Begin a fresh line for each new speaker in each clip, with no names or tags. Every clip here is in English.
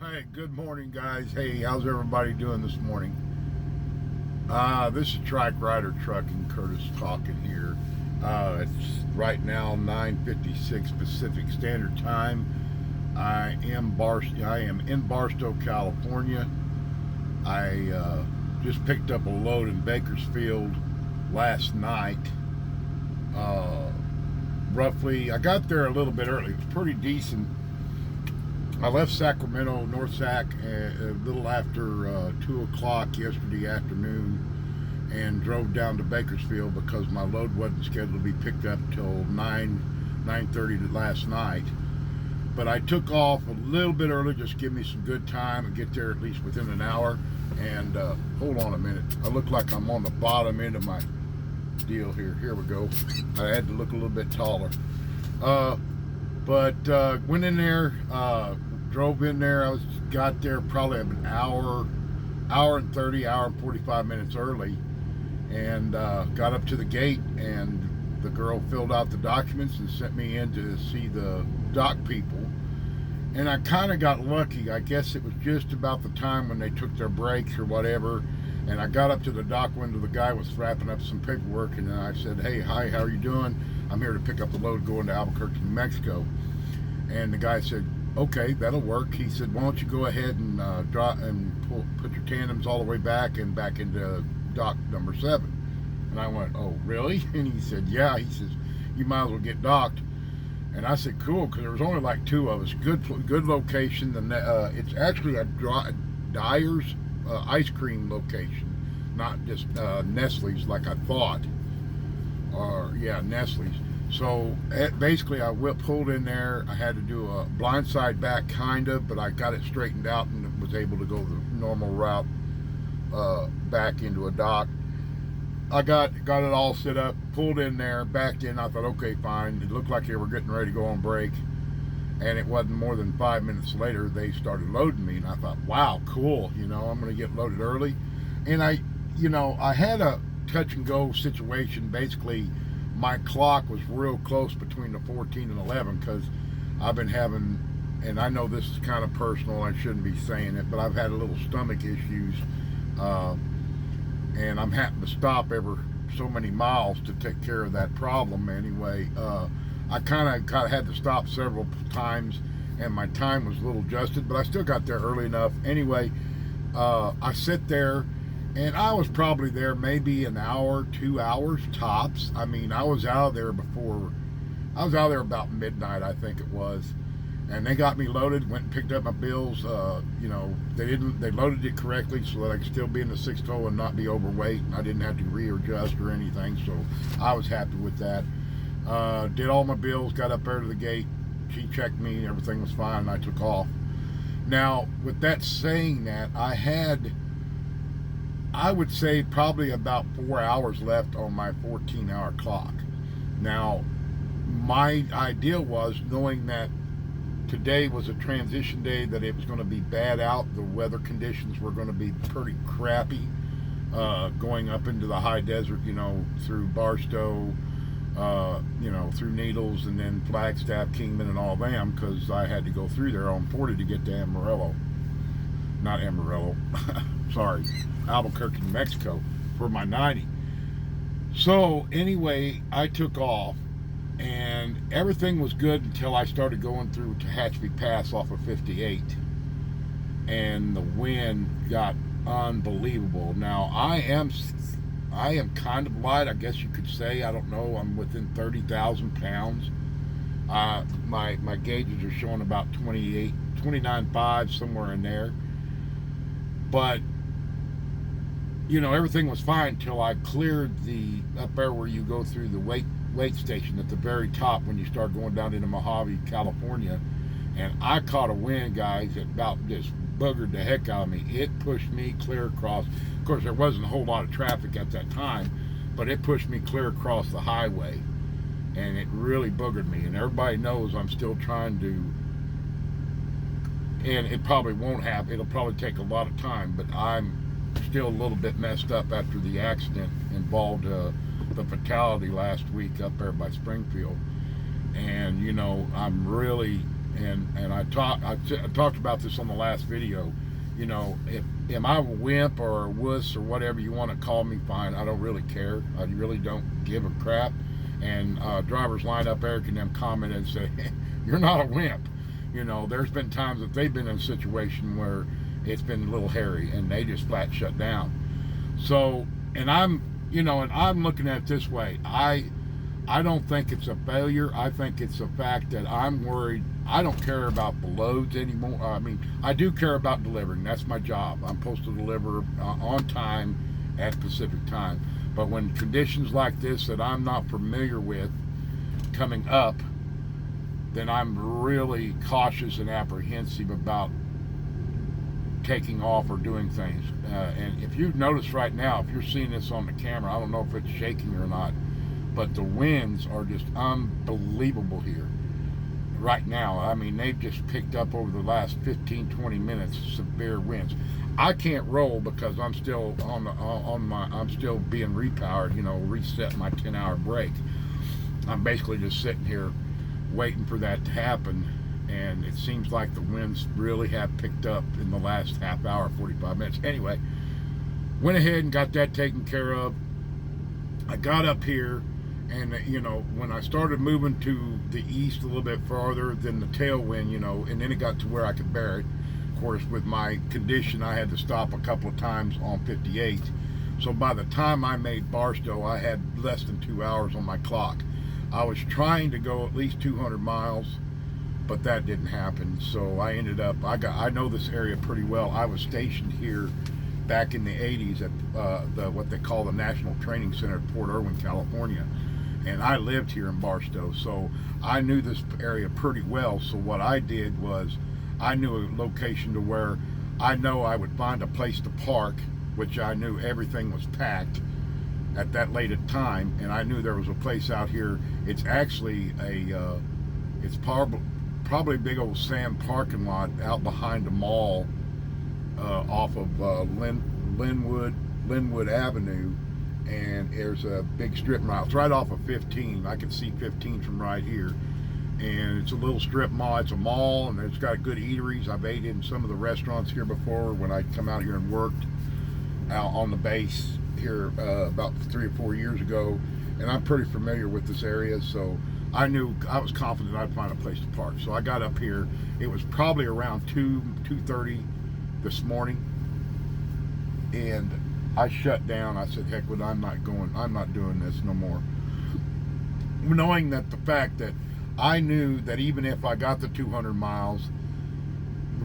Hey, good morning, guys. Hey, how's everybody doing this morning? This is Trike Rider Trucking, Curtis talking here. It's right now 9:56 Pacific Standard Time. I am in Barstow, California. I just picked up a load in Bakersfield last night. Uh, Roughly, I got there a little bit early. It was pretty decent. I left Sacramento, North Sac, a little after 2 o'clock yesterday afternoon and drove down to Bakersfield because my load wasn't scheduled to be picked up till 9:30 last night. But I took off a little bit early, just to give me some good time and get there at least within an hour. And hold on a minute. I look like I'm on the bottom end of my deal here. Here we go. I had to look a little bit taller. But went in there, drove in there. Got there probably an hour and 30, hour and 45 minutes early, and got up to the gate, and the girl filled out the documents and sent me in to see the dock people. And I kind of got lucky. I guess it was just about the time when they took their breaks or whatever. And I got up to the dock window. The guy was wrapping up some paperwork, and then I said, "Hey, hi, how are you doing? I'm here to pick up the load going to Albuquerque, New Mexico." And the guy said, "Okay, that'll work." He said, "Why don't you go ahead and put your tandems all the way back and back into dock number 7." And I went, "Oh, really?" And he said, "Yeah." He says, "You might as well get docked." And I said, "Cool," because there was only like 2 of us. Good location. It's actually a Dyer's ice cream location, not just Nestle's like I thought. Or yeah, Nestle's. So basically, I pulled in there. I had to do a blindside back, kind of, but I got it straightened out and was able to go the normal route back into a dock. I got it all set up, pulled in there, backed in. I thought, okay, fine. It looked like they were getting ready to go on break, and it wasn't more than 5 minutes later they started loading me, and I thought, wow, cool. I'm going to get loaded early, and I had a touch and go situation. Basically, my clock was real close between the 14 and 11 because I've been having, and I know this is kind of personal, I shouldn't be saying it, but I've had a little stomach issues, and I'm having to stop every so many miles to take care of that problem. Anyway, I kind of had to stop several times, and my time was a little adjusted, but I still got there early enough. Anyway, I sit there, and I was probably there maybe an hour, 2 hours tops. I mean, I was out there about midnight, I think it was. And they got me loaded, went and picked up my bills. They loaded it correctly so that I could still be in the 6-toe and not be overweight. I didn't have to readjust or anything, so I was happy with that. Did all my bills, got up there to the gate. She checked me, and everything was fine, and I took off. Now, with that saying that, I would say probably about 4 hours left on my 14-hour clock. Now, my idea was, knowing that today was a transition day, that it was going to be bad out, the weather conditions were going to be pretty crappy, going up into the high desert, through Barstow, through Needles, and then Flagstaff, Kingman, and all them, because I had to go through there on 40 to get to sorry, Albuquerque, New Mexico, for my 90. So anyway, I took off, and everything was good until I started going through Tehachapi Pass off of 58, and the wind got unbelievable. Now I am kind of light, I guess you could say. I don't know. I'm within 30,000 pounds. My gauges are showing about 29.5, somewhere in there. But everything was fine until I cleared up there where you go through the weight station at the very top when you start going down into Mojave, California. And I caught a wind, guys, that about just buggered the heck out of me. It pushed me clear across. Of course, there wasn't a whole lot of traffic at that time, but it pushed me clear across the highway, and it really boogered me. And everybody knows I'm still trying to, and it probably won't happen. It'll probably take a lot of time, but I'm still a little bit messed up after the accident involved the fatality last week up there by Springfield. And I'm really and I talked about this on the last video. You know, if am I a wimp or a wuss or whatever you want to call me, fine. I don't really care. I really don't give a crap. And drivers line up, Eric and them comment and say, "You're not a wimp." You know, there's been times that they've been in a situation where it's been a little hairy and they just flat shut down. So, and I'm looking at it this way. I don't think it's a failure. I think it's a fact that I'm worried. I don't care about the loads anymore. I mean, I do care about delivering. That's my job. I'm supposed to deliver on time at specific time. But when conditions like this that I'm not familiar with coming up, then I'm really cautious and apprehensive about taking off or doing things. And if you notice right now, if you're seeing this on the camera, I don't know if it's shaking or not, but the winds are just unbelievable here right now. I mean, they've just picked up over the last 15-20 minutes, severe winds. I can't roll because I'm still I'm still being repowered, reset my 10-hour break. I'm basically just sitting here waiting for that to happen, and it seems like the winds really have picked up in the last half hour, 45 minutes. Anyway, went ahead and got that taken care of. I got up here, and when I started moving to the east a little bit farther than the tailwind, and then it got to where I could bear it. Of course, with my condition, I had to stop a couple of times on 58. So by the time I made Barstow, I had less than 2 hours on my clock. I was trying to go at least 200 miles, but that didn't happen. So I ended up, I know this area pretty well. I was stationed here back in the 80s at what they call the National Training Center at Port Irwin, California. And I lived here in Barstow, so I knew this area pretty well. So what I did was I knew a location to where I know I would find a place to park, which I knew everything was packed at that late a time, and I knew there was a place out here. It's actually it's probably a big old sand parking lot out behind the mall off of Linwood Avenue, and there's a big strip mall. It's right off of 15. I can see 15 from right here, and it's a little strip mall. It's a mall, and it's got good eateries. I've ate in some of the restaurants here before when I come out here and worked out on the base here about 3 or 4 years ago, and I'm pretty familiar with this area, so I was confident I'd find a place to park. So I got up here. It was probably around 2:30 this morning, and I shut down. I said, heck with it, I'm not doing this no more. Knowing that the fact that I knew that even if I got the 200 miles,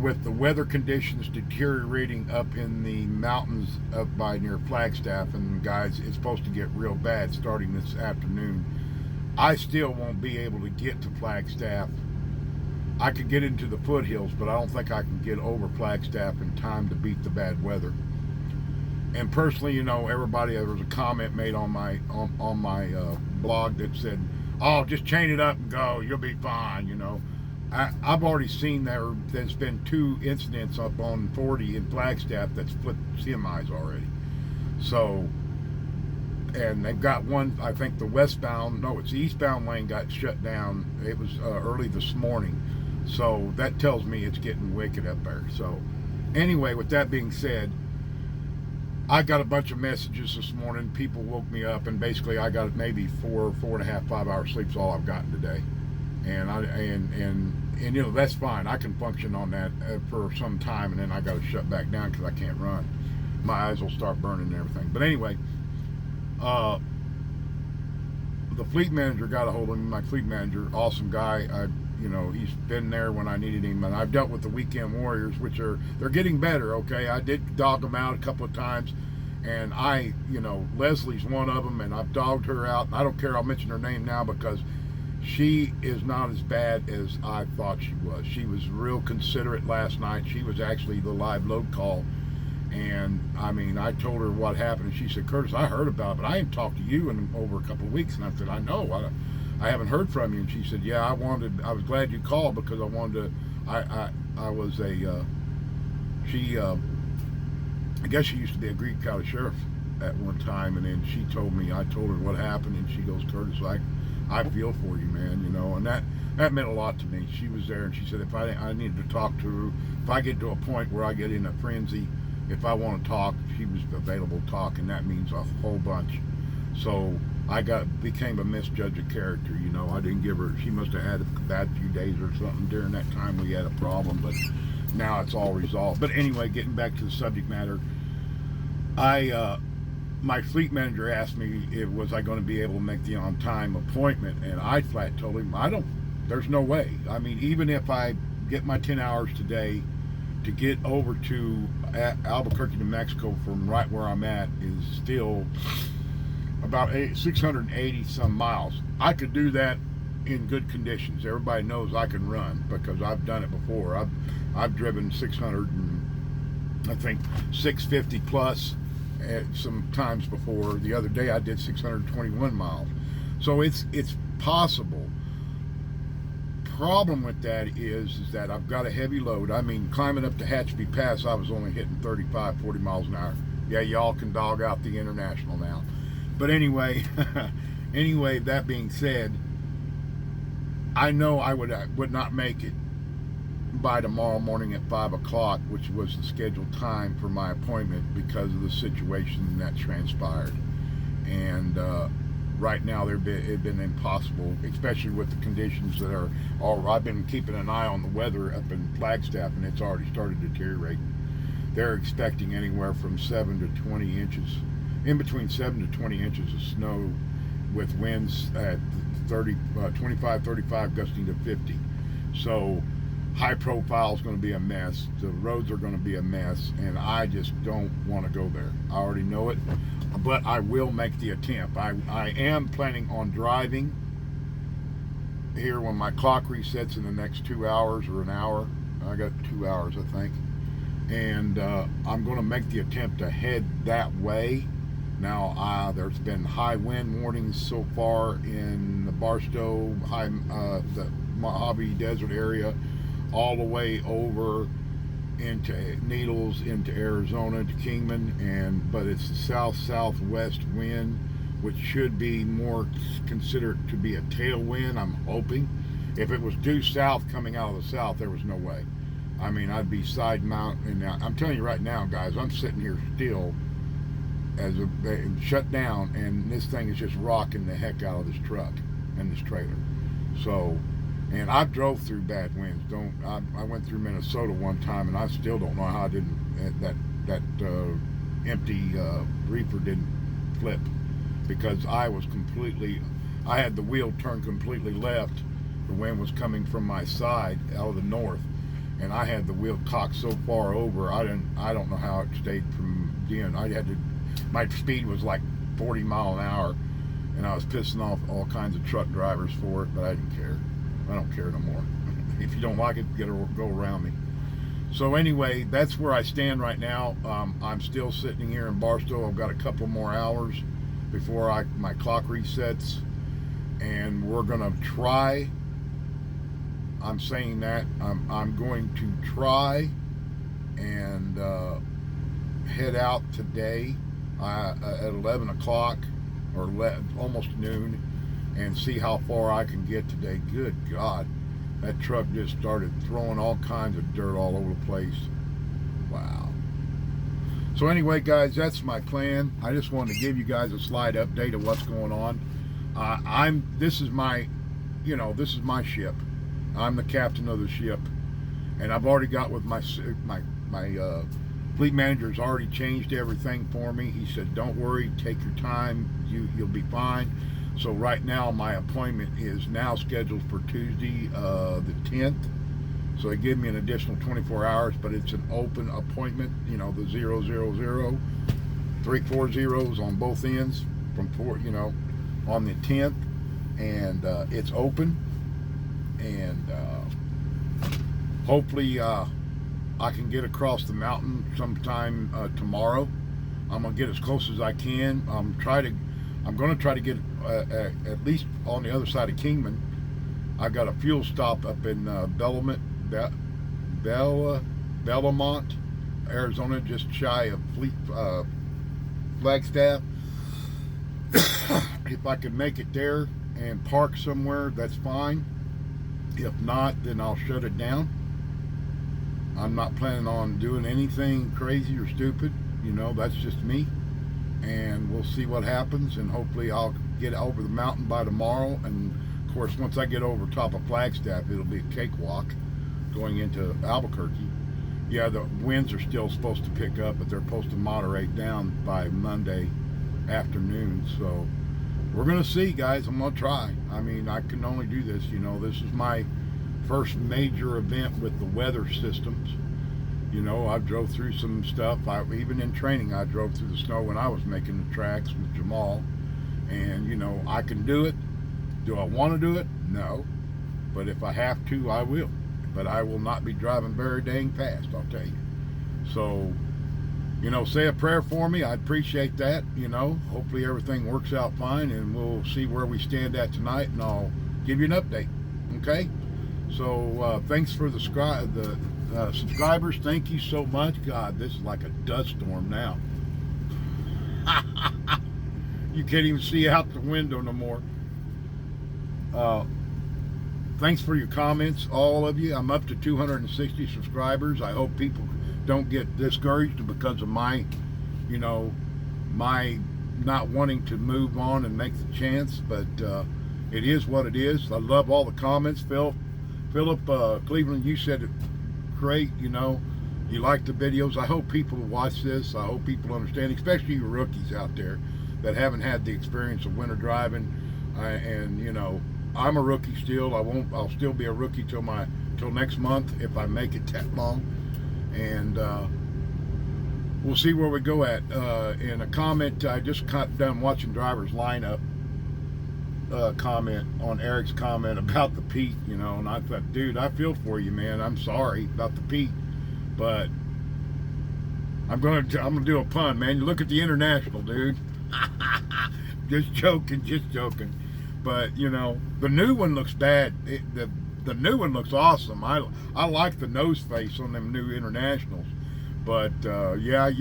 with the weather conditions deteriorating up in the mountains up by near Flagstaff, and guys, it's supposed to get real bad starting this afternoon, I still won't be able to get to Flagstaff. I could get into the foothills, but I don't think I can get over Flagstaff in time to beat the bad weather. And personally, everybody, there was a comment made on my blog that said, "Oh, just chain it up and go. You'll be fine." I've already seen there's been 2 incidents up on 40 in Flagstaff that's flipped semis already. So, and they've got one, I think it's the eastbound lane got shut down. It was early this morning. So that tells me it's getting wicked up there. So anyway, with that being said, I got a bunch of messages this morning. People woke me up, and basically I got maybe 4.5, 5 hours sleep is all I've gotten today. And that's fine. I can function on that for some time, and then I got to shut back down because I can't run. My eyes will start burning and everything. But anyway, the fleet manager got a hold of me. My fleet manager, awesome guy. He's been there when I needed him, and I've dealt with the weekend warriors, which they're getting better. Okay, I did dog them out a couple of times, and Leslie's one of them, and I've dogged her out, and I don't care. I'll mention her name now because she is not as bad as I thought she was. She was real considerate last night. She was actually the live load call. And I told her what happened, and she said, "Curtis, I heard about it, but I ain't talked to you in over a couple of weeks." And I said, "I know. I haven't heard from you." And she said, "Yeah, I was glad you called because I wanted to, I guess she used to be a Greek County sheriff at one time, and then I told her what happened, and she goes, 'Curtis, I feel for you, man. You know, and that meant a lot to me. She was there, and she said if I needed to talk to her, if I get to a point where I get in a frenzy, if I want to talk, she was available to talk, and that means a whole bunch. So I became a misjudge of character. You know, I didn't give her. She must have had a bad few days or something during that time we had a problem, but now it's all resolved. But anyway, getting back to the subject matter, my fleet manager asked me if was I going to be able to make the on-time appointment, and I flat told him there's no way. I mean, even if I get my 10 hours today to get over to Albuquerque, New Mexico from right where I'm at is still about 680 some miles. I could do that in good conditions. Everybody knows I can run because I've done it before. I've driven 600 and I think 650 plus some times before. The other day I did 621 miles. So it's possible. Problem with that is that I've got a heavy load. I mean, climbing up to Hatchby Pass, I was only hitting 35, 40 miles an hour. Yeah, y'all can dog out the international now. But anyway, that being said, I know I would not make it by tomorrow morning at 5 o'clock, which was the scheduled time for my appointment because of the situation that transpired. And right now, it's been impossible, especially with the conditions that are. I've been keeping an eye on the weather up in Flagstaff, and it's already started deteriorating. They're expecting anywhere from 7 to 20 inches, in between 7 to 20 inches of snow, with winds at 25, 35, gusting to 50. So high profile is going to be a mess. The roads are going to be a mess, and I just don't want to go there. I already know it, but I will make the attempt. I am planning on driving here when my clock resets in the next 2 hours or an hour. I got 2 hours, I think. And I'm going to make the attempt to head that way. Now, there's been high wind warnings so far in the Barstow, the Mojave Desert area, all the way over into Needles, into Arizona, to Kingman, but it's the south-southwest wind, which should be more considered to be a tailwind, I'm hoping. If it was due south coming out of the south, there was no way. I mean, I'd be side mounting. I'm telling you right now, guys, I'm sitting here still as shut down, and this thing is just rocking the heck out of this truck and this trailer. So, and I've drove through bad winds. I went through Minnesota one time, and I still don't know how I didn't that empty reefer didn't flip, because I had the wheel turned completely left. The wind was coming from my side out of the north, and I had the wheel cocked so far over. I don't know how it stayed from being. My speed was like 40 mile an hour, and I was pissing off all kinds of truck drivers for it, but I didn't care. I don't care no more. If you don't like it, go around me. So anyway, that's where I stand right now. I'm still sitting here in Barstow. I've got a couple more hours before my clock resets, and we're gonna try. I'm saying that I'm going to try and head out today at 11 o'clock or almost noon, and see how far I can get today. Good God, that truck just started throwing all kinds of dirt all over the place. Wow. So anyway, guys, that's my plan. I just wanted to give you guys a slight update of what's going on. This is my ship. I'm the captain of the ship, and I've already got with my fleet manager's already changed everything for me. He said, "Don't worry, take your time. You'll be fine." So right now, my appointment is now scheduled for Tuesday, the 10th. So they give me an additional 24 hours, but it's an open appointment. You know, the 000, 3 4 zeros on both ends from 4. On the 10th, and it's open. And hopefully I can get across the mountain sometime tomorrow. I'm gonna get as close as I can. I'm gonna try to get at least on the other side of Kingman. I got a fuel stop up in Bellamont, Arizona, just shy of Flagstaff. If I could make it there, and park somewhere, that's fine. If not, then I'll shut it down. I'm not planning on doing anything crazy or stupid. That's just me. And we'll see what happens, and hopefully I'll get over the mountain by tomorrow. And of course, once I get over top of Flagstaff, it'll be a cakewalk going into Albuquerque. Yeah, the winds are still supposed to pick up, but they're supposed to moderate down by Monday afternoon. So we're going to see, guys. I'm going to try. I mean, I can only do this. This is my first major event with the weather systems. I drove through some stuff. Even in training, I drove through the snow when I was making the tracks with Jamal. And, I can do it. Do I want to do it? No. But if I have to, I will. But I will not be driving very dang fast, I'll tell you. So, say a prayer for me. I'd appreciate that. Hopefully everything works out fine, and we'll see where we stand at tonight, and I'll give you an update. Okay? So, thanks for the subscribers. Thank you so much. God, this is like a dust storm now. You can't even see out the window no more. Thanks for your comments, all of you. I'm up to 260 subscribers. I hope people don't get discouraged because of my not wanting to move on and make the chance. But it is what it is. I love all the comments. Philip Cleveland, you said it great. You like the videos. I hope people watch this. I hope people understand, especially you rookies out there that haven't had the experience of winter driving. I'm a rookie still. I'll still be a rookie till next month if I make it that long. And we'll see where we go at. In a comment, I just got done watching drivers lineup. Comment on Eric's comment about the peak, and I thought, dude, I feel for you, man. I'm sorry about the peak, but I'm gonna do a pun, man. You look at the International, dude. just joking. But the new one looks bad. The new one looks awesome. I like the nose face on them new Internationals. But yeah,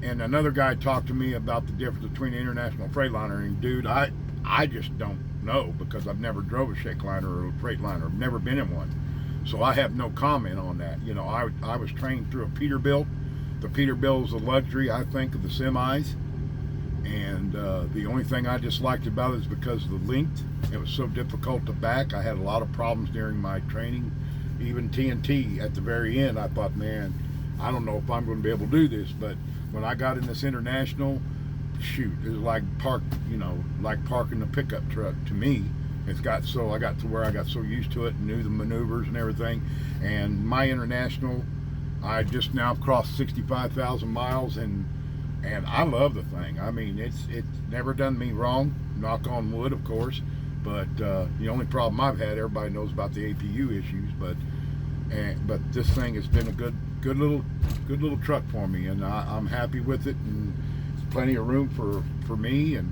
and another guy talked to me about the difference between an International Freightliner, and dude, I just don't know, because I've never drove a Shakeliner or a Freightliner. I've never been in one, so I have no comment on that. I was trained through a Peterbilt. The Peterbilt is a luxury, I think, of the semis. And the only thing I disliked about it is because of the length. It was so difficult to back. I had a lot of problems during my training. Even TNT at the very end, I thought, man, I don't know if I'm going to be able to do this. But when I got in this International, shoot, it was like parking a pickup truck to me. I got to where I got so used to it and knew the maneuvers and everything. And my International, I just now crossed 65,000 miles, and I love the thing. I mean, it's never done me wrong, knock on wood, of course. But the only problem I've had, everybody knows about the APU issues. But this thing has been a good little truck for me, and I'm happy with it. And there's plenty of room for me. And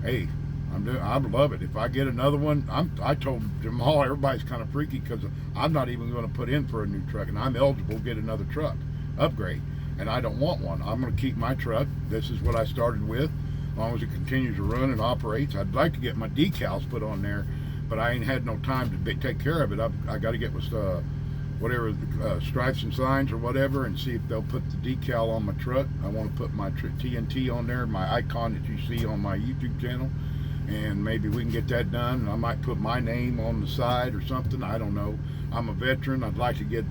hey, I love it. If I get another one, I told Jamal, everybody's kind of freaky because I'm not even going to put in for a new truck, and I'm eligible to get another truck upgrade. And I don't want one. I'm going to keep my truck. This is what I started with. As long as it continues to run and operates. I'd like to get my decals put on there, but I ain't had no time to take care of it. I got to get with whatever stripes and signs or whatever, and see if they'll put the decal on my truck. I want to put my TNT on there, my icon that you see on my YouTube channel, and maybe we can get that done. And I might put my name on the side or something. I don't know. I'm a veteran. I'd like to get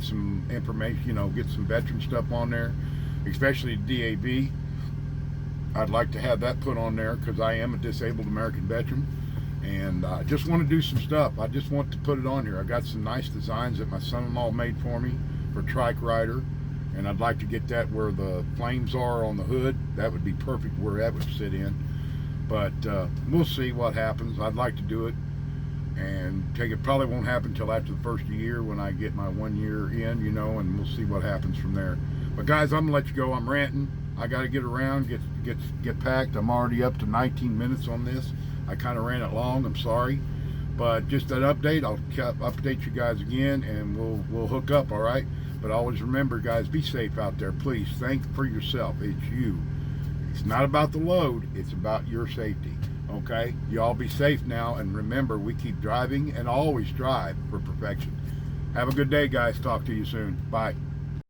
some information, get some veteran stuff on there, especially DAV. I'd like to have that put on there because I am a disabled American veteran, and I just want to do some stuff. I just want to put it on here. I got some nice designs that my son-in-law made for me for Trike Rider, and I'd like to get that where the flames are on the hood. That would be perfect where that would sit in. But we'll see what happens. I'd like to do it. And it probably won't happen until after the first year when I get my 1 year in, and we'll see what happens from there. But guys, I'm gonna let you go. I'm ranting. I got to get around, get packed. I'm already up to 19 minutes on this. I kind of ran it long. I'm sorry, but just an update. I'll update you guys again, and we'll hook up. All right. But always remember, guys, be safe out there. Please think for yourself. It's you. It's not about the load. It's about your safety. Okay, you all be safe now, and remember, we keep driving and always strive for perfection. Have a good day, guys. Talk to you soon. Bye.